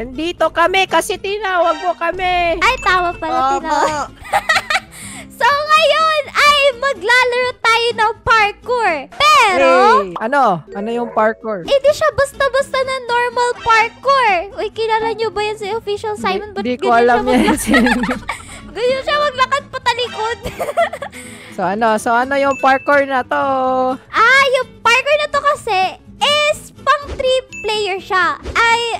Nandito kami kasi tinawag mo kami. Ay, tama pala, Tama. tinawag. So, ngayon ay maglalaro tayo ng parkour. Pero, Hey, ano? Ano yung parkour? hindi siya basta-basta na normal parkour. Uy, kilala nyo ba yan si Official Simon? Ba't Hindi ko ganyan alam yan. ganyan siya maglakad patalikod? So ano yung parkour na to? Yung parkour na to kasi is pang 3-player siya.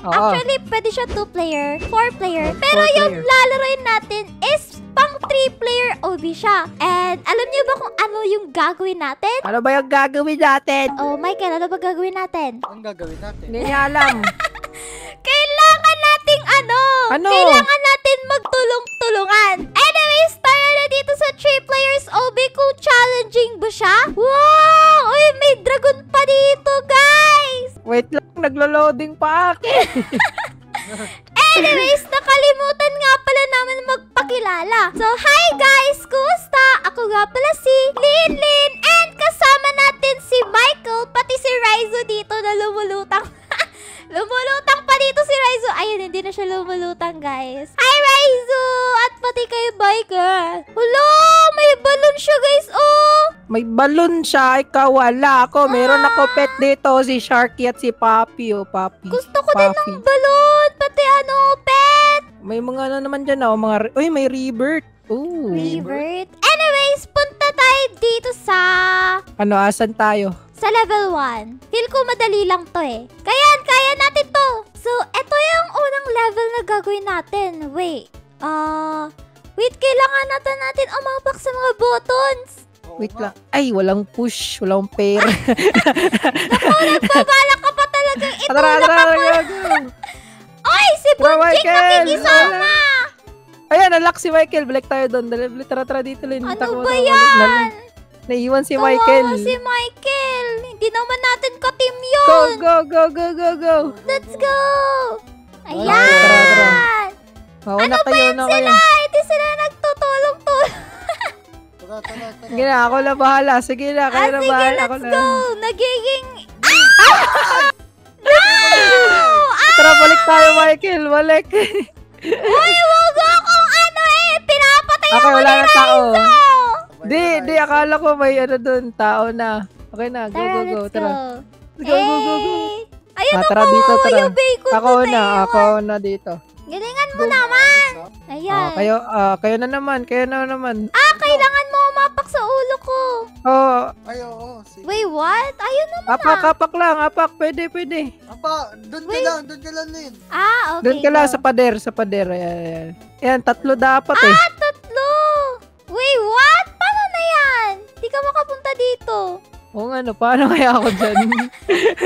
Oo. Actually, pwede siya 2-player, 4-player. Pero yung 4-player. lalaroin natin is pang 3-player OB siya. And alam niyo ba kung ano yung gagawin natin? Ano ba yung gagawin natin? Oh, Michael, ano ba gagawin natin? Ang gagawin natin? Hindi niya alam. Kailangan nating Ano? Kailangan natin magtulong-tulungan. Anyways, tara na dito sa 3-players OB kung challenging ba siya. Wow! Uy, may dragon pa dito, guys! Wait lang, naglo-loading pa akin. Anyways, nakalimutan nga pala namin magpakilala. So, hi guys! Kumusta? Ako nga pala si Linlin and kasama natin si Michael pati si Raizo dito na lumulutang. Lumulutang pa dito si Raizo. Ayun, hindi na siya lumulutang, guys. Hi, Raizo! At pati kay Biker. Hello! May balon siya, guys. Oh! May balon siya, ikaw wala ako. Meron ako pet dito, si Sharky at si Papi. Oh, Papi. Gusto ko din ng balon. Pati pet. May mga ano naman dyan, oh. Uy, may rebirth. Ooh. Revert. Anyways, punta tayo dito sa... Ano, asan tayo? Sa level 1. Feel ko madali lang to eh. Kaya natin to. So, eto yung unang level na gagawin natin. Wait, kailangan natin umapak sa mga buttons. Wait lang. Ay, walang push. Walang pair. Nagbabalak ka pa talagang itulak ako. Oy, si Tara, Bunjik Michael. nakikisama. Ayan, nalak si Michael. Balik tayo doon. Tara dito, Lin. Ano ba yan? Naiwan si Kawawa Michael. si Michael. Hindi naman natin ka-team Go, yun. go. Let's go. Ayan. Tara. Ano ba yan sila? Hindi sila nagtutulong-tulong. Tara. Sige na, ako na bahala. Sige na, kaya na Sige, bahala. Ako let's na. go. Nagiging... No! Tara, balik tayo, Michael. Balik. Uy, wag akong pinapatay Okay, ako wala ni na tao. Raizo. Di, akala ko may ano doon, tao na. Okay na, go. Let's Tara. go. Go. Ayun Tara ako, dito, tara. yung bacon Ako doon na, eh. ako na dito. Galingan mo naman. Ayan. Kayo na naman. Kailangan mo umapak sa ulo ko. Oh, Ay, oo. Sige. Wait, what? Ayun naman apak lang, pwede. Apa, doon ka lang, Lin. okay. Doon ka lang go. sa pader. Ayan. Ayan, 3 dapat eh. Tatlo. Wait, what? Paano na yan? Di ka makapunta dito. Oo nga, no, paano kaya ako dyan?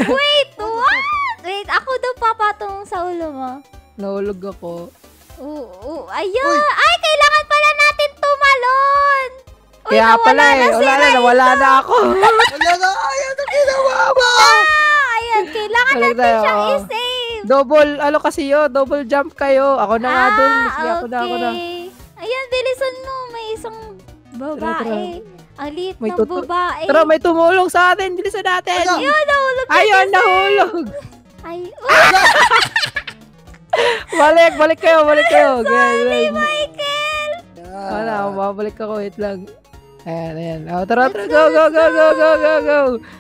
Wait, what? Wait, ako daw papatong sa ulo mo. Nahulog ako. Ayun. Uy. Ay, kailangan pala natin tumalon. Uy, Kaya pala eh, nawala na ako. Wala na, ayan ang ginawa mo! Ayan, kailangan Balik natin tayo, siyang oo. i-save. Double jump kayo. Ako na nga doon. Sige, ako na. Ayan, bilisan mo. May isang babae. Ang liit May ng babae. Tara, may tumulong sa atin. Bilisan natin. Ala. Yun, nahulog na Ayun, kasi. nahulog. Ay, Balik kayo. sorry, Michael. Wala, babalik ako. Wait lang. Ayan. Oh, tara. Go.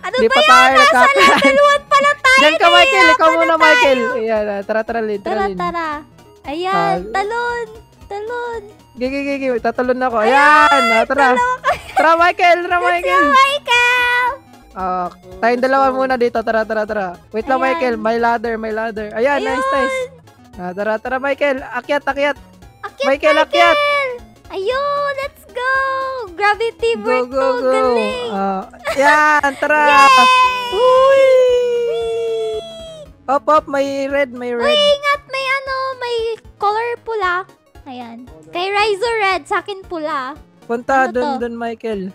Ano Di ba pa yan? tayo Nasa nagkakaroon. level 1 pala tayo. Diyan ka, Michael. Ikaw muna, tayo. Michael. Ayan, tara, Lin. Tara. Ayan, talon. Gigi. Tatalon ako. Ayan. Tara. Tara, Michael. Michael. Tayong dalawa muna dito. Tara. Wait lang, Ayan. Michael. May ladder. Ayan, nice. Tara, Michael. Akyat. Michael, akyat. Ayun, let's go. Gravity work Go. to. Galing. Yan, tara. Uy. Up, may red. Uy, ingat. May color pula. Ayan. Kay Raizo red, sa akin pula. Punta Ano to? dun, Michael.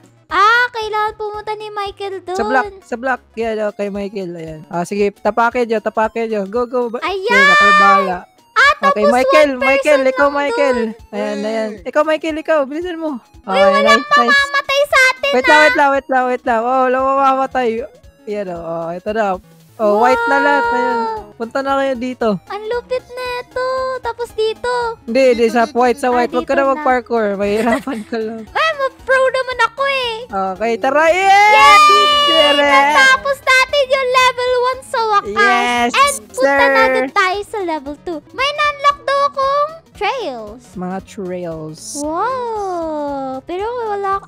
Kailangan pumunta ni Michael doon. Sa block. Yan, kay Michael. Ayan. Sige, tapakin nyo. Go. Ayan. Ako bahala. Tapos Okay, Michael, one person ikaw, lang Michael. doon. Ayan. Ikaw, Michael, bilisan mo. Uy, walang mamamatay sa atin. Wait lang. Oh, wala mamamatay. Ayan, ito na. Oh, white na lahat. Ayan. Punta na kayo dito. Ang lupit na ito. dito. Hindi, sa white, sa white. Ah, Huwag ka dito na na. mag-parkour. Mahirapan ka lang. Ay, ma-pro naman ako eh. Okay, tara. Yes! Natapos natin yung level 1 sa wakas. Yes, And punta sir. na agad tayo sa level 2. May na-unlock daw akong trails. Mga trails. Wow! Pero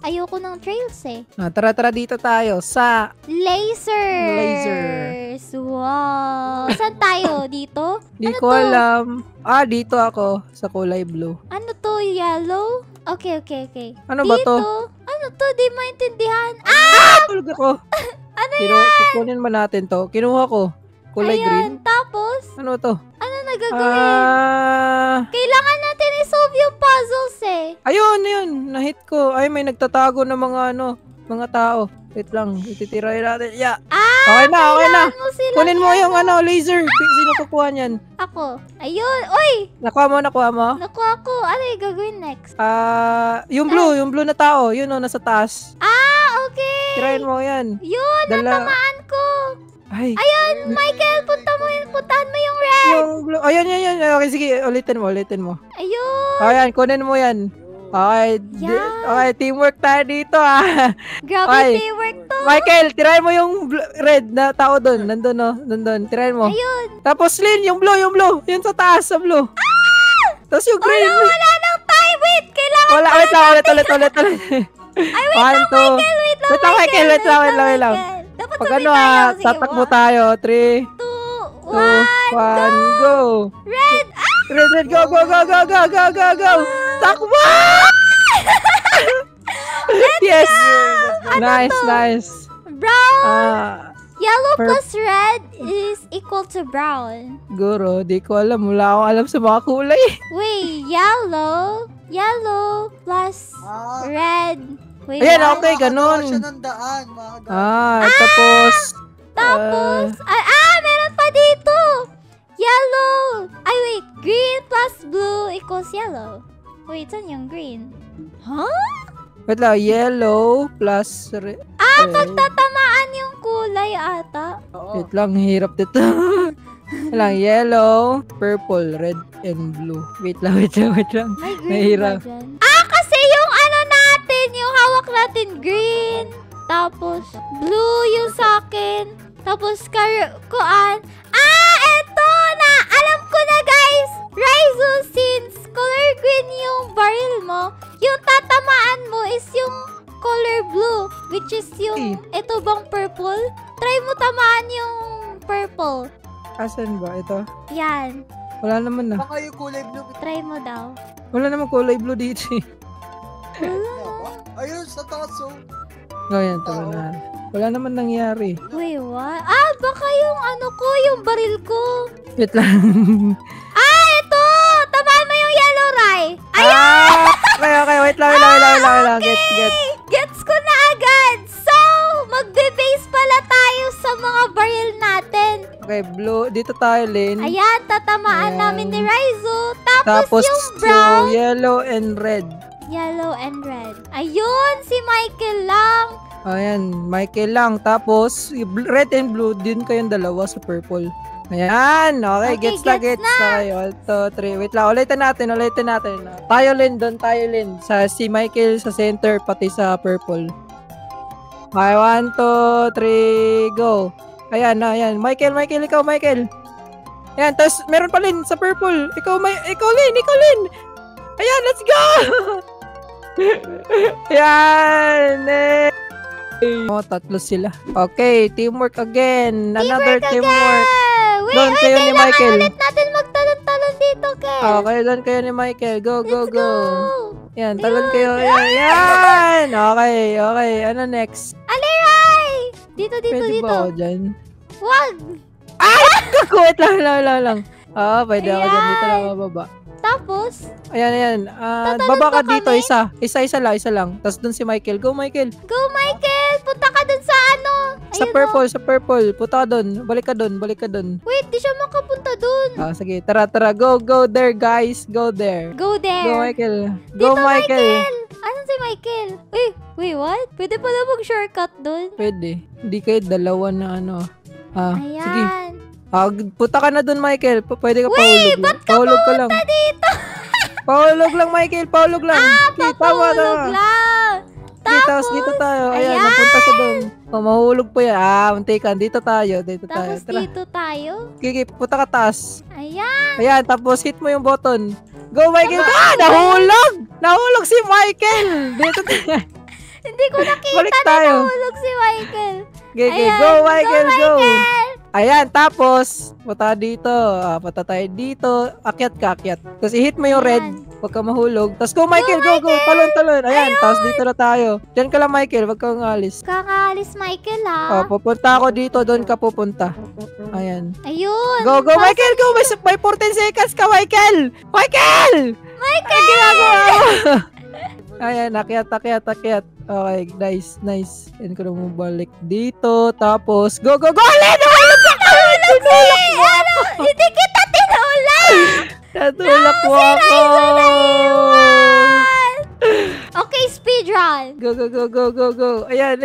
ayoko ng trails eh. Tara dito tayo sa Lasers! Wow! Saan tayo? Dito? Di Ano ko to? alam. Dito ako sa kulay blue. Ano to? Yellow? Okay. Ano ba Dito? to? Ano to? Di maintindihan. Tulog ako. Ano Kukunin mo natin to. Kinuha ko. Kulay green. Ayan, tapos? Ano to? Ano nagagawin? Kailangan natin i-solve yung puzzles eh. Ayun. Nahit ko. Ay, may nagtatago ng mga tao. Wait lang. Ititirahin natin. Yeah. Okay na. Kailangan mo sila. Kunin mo yung laser. Sino kukuha niyan? Ako. Ayun. Uy! Nakuha mo? Nakuha ko. Ano yung gagawin next? Yung blue na tao. Yun nasa taas. Okay. Tirahin mo yan. Yun, natamaan ko. Ay. Ayun, Michael, puntahan mo yung red. Yung blue. Ayun. Okay, sige. Ulitin mo. Ayun. Ayan, kunin mo yan. Okay, Yan. okay, teamwork tayo dito Grabe Ay. teamwork to. Michael, tirahin mo yung red na tao doon. Nandun. Tirahin mo. Ayun. Tapos Lynn, yung blue. Yun sa taas, sa blue. Tapos yung green. Wala nang time. Wait, kailangan Wait lang, ulit. Ay, wait lang, Michael. Wait lang, Michael. Wait lang. Dapat Pag sabay tayo. Sige, tatakbo tayo. 3, 2, 1, go. Red. Red, go. Takbo! Yes! Nice. Brown. Yellow Per- plus red is equal to brown. Guro, di ko alam. Wala akong alam sa mga kulay. Wait, yellow plus red. Wait, Ayan, what? okay, ganun. Siya ng daan. Makakadaan. Tapos... Tapos, meron pa dito. Yellow. Ay, wait. Green plus blue equals yellow. Wait, saan yung green? Huh? Wait lang, yellow plus red. Pagtatamaan yung kulay ata. Wait lang, hirap dito. Wait lang, yellow, purple, red, and blue. Wait lang. May green Nahirap. ba dyan? Kasi yung natin, yung hawak natin green. Tapos, blue yung sa akin. Tapos, kuan. Eto na! Alam ko na, guys! Raizo, since color green yung barrel mo, yung tatamaan mo is yung color blue, which is yung, ito bang purple? Try mo tamaan yung purple. Asan ba? Ito? Yan. Wala naman na. Baka yung kulay blue. Try mo daw. Wala naman kulay blue dito. Ayun, sa taas oh. Ngayon, tara na. Wala naman nangyari. Wait, what? Baka yung yung baril ko. Wait lang. Ito! Tamaan mo yung yellow ray. Okay. Wait lang. Get. Gets ko na agad. So, magbe-base pala tayo sa mga baril natin. Okay, blue. Dito tayo, Lynn. Ayan, tatamaan Ayan. namin ni Raizo. Tapos Tapos yung brown. yellow and red. Yellow and red. Ayun, si Michael lang. Ayan, Michael lang. Tapos, red and blue, din kayong dalawa sa purple. Ayan, okay, Okay, gets na. Okay, 1, 2, 3. Wait lang, ulitin natin. Tayo, Lynn. Si Michael sa center, pati sa purple. Okay, 1, 2, 3, go. Ayan. Michael, ikaw, Michael. Ayan, tapos meron pa Lynn sa purple. Ikaw, Lynn. Ayan, let's go! Ayan, tatlo sila. Okay, teamwork again. Another teamwork. Wait, Doon kayo ni kailangan Michael. ulit natin magtalon-talon dito, Kel. Okay, doon kayo ni Michael. Go. Let's go. Yan, talon kayo. Yan. Okay. Ano next? Aliray! Dito. Pwede ba ako dyan? Wag! Wait lang. Pwede ako dyan. Dito lang mababa. Tapos, Ayan. Tatalon Baba ka ba dito, kami? isa lang. Tapos dun si Michael. Go, Michael. go Michael! Punta ka dun sa Sa Ayun, purple. Punta ka dun. Balik ka dun. Wait, di siya makapunta dun. Sige, tara. Go there, guys. Go there. Go there. Go, Michael. Dito, Go, Michael. Ano si Michael? Wait, what? Pwede pala mag-shortcut dun. Pwede. Hindi kayo dalawa na ano. Sige. Ayan. Punta ka na dun, Michael. Pwede ka Wait, pahulog. ba't ka Pahulog ka lang. Punta dito. Pahulog lang, Michael. Pahulog lang. Okay, tama. Papahulog lang. Okay, tapos dito tayo. Ayan, Ayan. napunta sa doon. Mahulog po yan. Muntikan. Dito tayo. Dito tayo. Tapos Tara. dito tayo. Okay, punta ka taas. Ayan. Ayan, tapos hit mo yung button. Go, Michael. Nahulog! Nahulog si Michael! Dito tayo. Hindi ko nakita Balik na tayo. nahulog si Michael. Okay, Ayan, go, Michael, go! Michael. Ayan, tapos, punta dito. Punta tayo dito. Akyat ka, akyat. Tapos i-hit mo yung red. Ayan. Huwag ka mahulog. Tapos go, Michael, go, go. Talon, talon. Ayan, tapos dito na tayo. Diyan ka lang, Michael. Huwag kang alis. Kakaalis Michael ha. Pupunta ako dito. Doon ka pupunta. Ayan. Ayun. Go, go, Michael, go! May 14 seconds ka, Michael! Michael! Michael! Ang ginagawa mo! Ayan, akyat. Okay, nice, nice. Yan ko na bumalik dito. Tapos, go, go, go! Alin! Nahulog ka! Nahulog si! Ano? Hindi kita tinulak! Natulak mo ako! Okay, speedrun. Go, go, go, go, go, go. Ayan.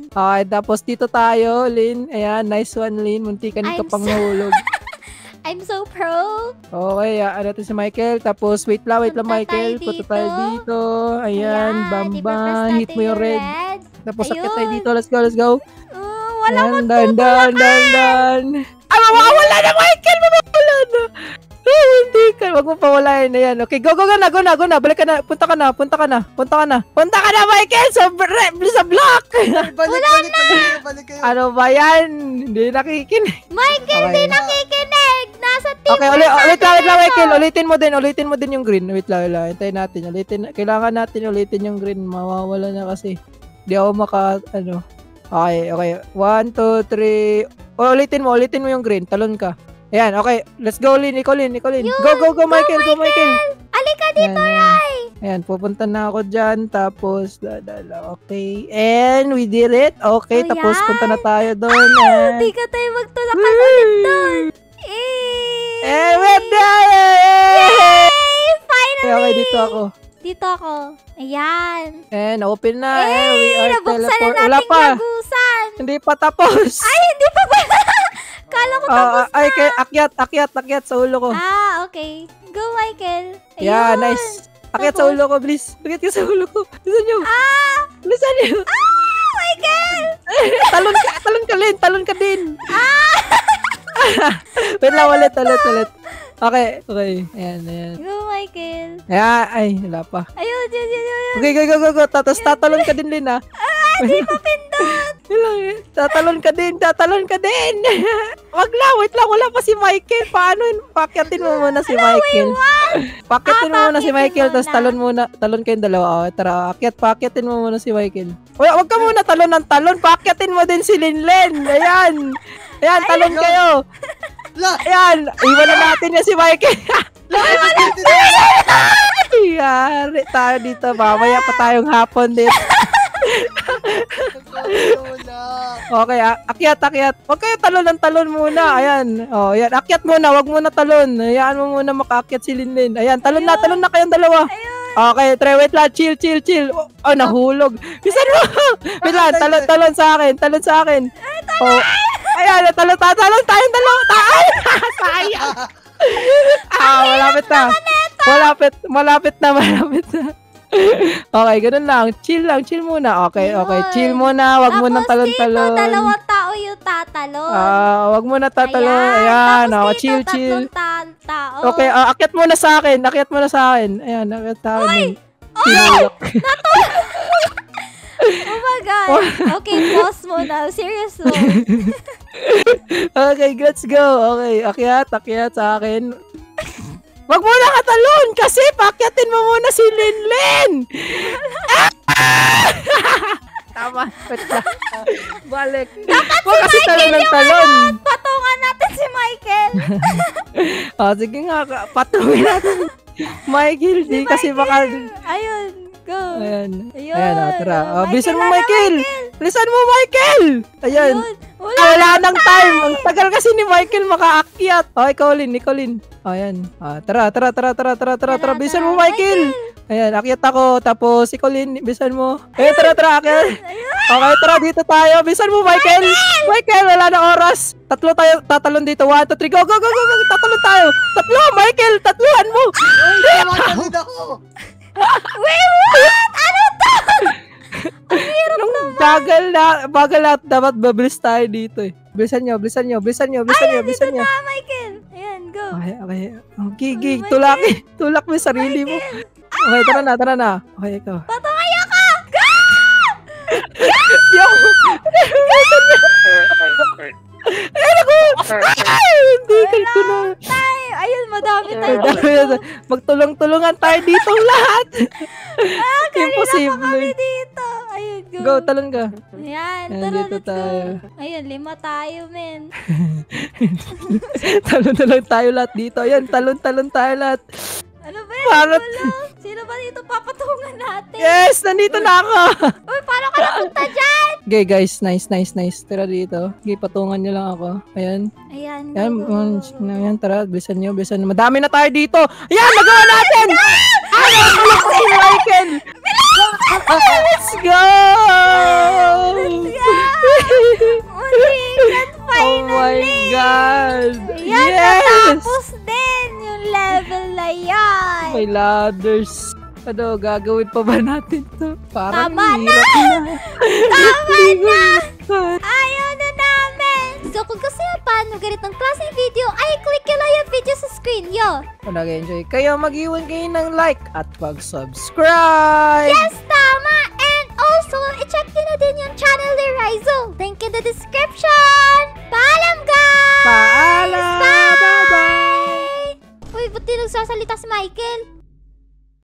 Okay, tapos dito tayo, Lin. Ayan, nice one, Lin. Muntikan ka I'm pang so- nahulog. I'm so pro. Okay, natin si Michael. Tapos, wait lang, Punta Michael. tayo Punta tayo dito. dito. Ayan, Ayan, bamba. ipapress Hit mo yung red. Tapos, Ayun. akit tayo dito. Let's go, let's go. Wala Yan, dan. Mawawala na, Michael! Mawawala na! Hindi ka. Huwag mo pawalain na yan. Okay, go na. Balik ka na. Punta ka na, Michael! Sa block! Balik kayo. Ano ba yan? Hindi nakikinig. Michael, Okay. di nakikinig. Nasa team. Okay, wait lang, Michael. Ulitin mo din yung green. Wait lang. Hintayin natin. Kailangan natin ulitin yung green. Mawawala na kasi. Di ako Okay. 1, 2, 3. Ulitin mo yung green. Talon ka. Ayan, okay. Let's go, Lin. Ikaw, Lin. Go, Michael. Alika dito, Ayan. Ray. Ayan, pupunta na ako dyan. Tapos, okay. And we did it. Okay, Oh, tapos yan. punta na tayo doon. And Hindi ka tayo magtulakan ulit doon. And we're done! Yay! Finally! Okay, dito ako. Dito ako. Ayan. And open na. And we are Nabuksan na teleport. Wala nating pa. lagusan. Hindi pa tapos. Ay, hindi pa ba? Kala ko tapos na. Ay, akyat sa ulo ko. Okay. Go, Michael. Yeah, Ayun. nice. Akyat Tapos? sa ulo ko, please. Akyat ka sa ulo ko. Bilisan nyo. Bilisan nyo. Michael! Talon ka din. Wait lang, ulit. Okay. Ayan. Go, Michael. Ayan, ay, wala pa. Ayun. Okay, go. Tapos tatalon ka din, Lin, ha? Di pa pindot. Tatalon ka din. Wag lang, wait lang. Wala pa si Michael. Paano yun? Pakyatin mo muna si Michael. Pakyatin mo muna si Michael, tapos talon kayong dalawa. Tara, pakyatin mo muna si Michael. Wag ka muna talon ng talon. Pakyatin mo din si Linlen. Ayan, talon kayo. Ayan, iwan na natin yan si Michael. Yari tayo dito. Mamaya pa tayong hapon dito. Okay, akyat. Huwag kayo talon muna. Ayan. Ayan. Akyat muna. Huwag muna talon. Hayaan mo muna makaakyat si Linlin. Ayan. Talon na kayong dalawa. Okay, try. Wait lang. Chill. Nahulog. Bisan mo. Wait lang. Talon sa akin. Ayan. Talon tayong dalawa. Sayang. Malapit na. Okay, ganun lang. Chill muna. Okay. Chill muna. Wag mo nang Tapos dito, talon-talon. dalawang tao yung tatalon. Wag mo na tatalon. Ayan. Tapos dito, Chill. tatlong tao. Okay, akyat muna sa akin. Ayan, akyat sa akin. Tinulak. Oh my God. Okay, pause muna. Serious mo. Okay, let's go. Okay, akyat sa akin. Wag mo na katalon kasi pakyatin mo muna si Linlen. Tama. Balik. Wag kasi talon. Patungan natin si Michael. Sige nga, patungin natin. Michael, di kasi baka... Ayun. Go. Ayan, Ayun. tara. Bilisan mo, Michael. Ayan. Wala nang time. Ang tagal kasi ni Michael makaakyat. Okay, ikaw, Lin. Ayan. Tara. Bilisan mo, Michael. Ayan, akyat ako. Tapos, ikaw, Lin, bisan mo. Ayan, tara, akyat. Okay, tara, dito tayo. Bisan mo, Michael. Michael, wala na oras. Tatlo tayo, tatalon dito. 1, 2, 3, go. Tatalon tayo. Tatlo, Michael, tatluhan mo. Ay, matalid ako. Wait, what? Ano to? Bagal na. Dapat mabilis tayo dito eh. Bilisan nyo. Dito na, Michael. Ayan, go. Okay. Gig. Tulak mo yung sarili mo. Okay, tara na. Okay, ikaw. Patumaya ka! Go! Hindi, kalko na. Tayo. Ayun, madami tayo. Magtulong-tulungan tayo dito lahat. Kanina pa kami Imposible. dito. Ayun, go. Go, talon ka. Ayan, Ayan, tara, dito let's tayo. go. Ayun, 5 tayo, men. Talon na lang tayo lahat dito. Ayan, talon tayo lahat. Ano ba yan? Parang- Wala. Sino ba dito papatungan natin? Yes, nandito na ako. Uy, paano ka napunta dyan? Okay, guys, nice. Tara dito. Okay, patungan nyo lang ako. Ayan. Ayan, Ayan, tara, bilisan nyo. Madami na tayo dito. Ayan, nagawa natin! Si Michael! Let's go! Muntikan, Oh finally! my God! Ayan, Yes! natapos din yung level na yan. May ladders. Ano, gagawin pa ba natin to? Parang Tama na! hirap Tama na! na! Ayaw na namin! So, kung gusto nyo pa ng ganitong klaseng video, ay click nyo lang yung video sa screen, yo! Kung nag-enjoy kayo, mag-iwan kayo ng like at pag-subscribe! Yes,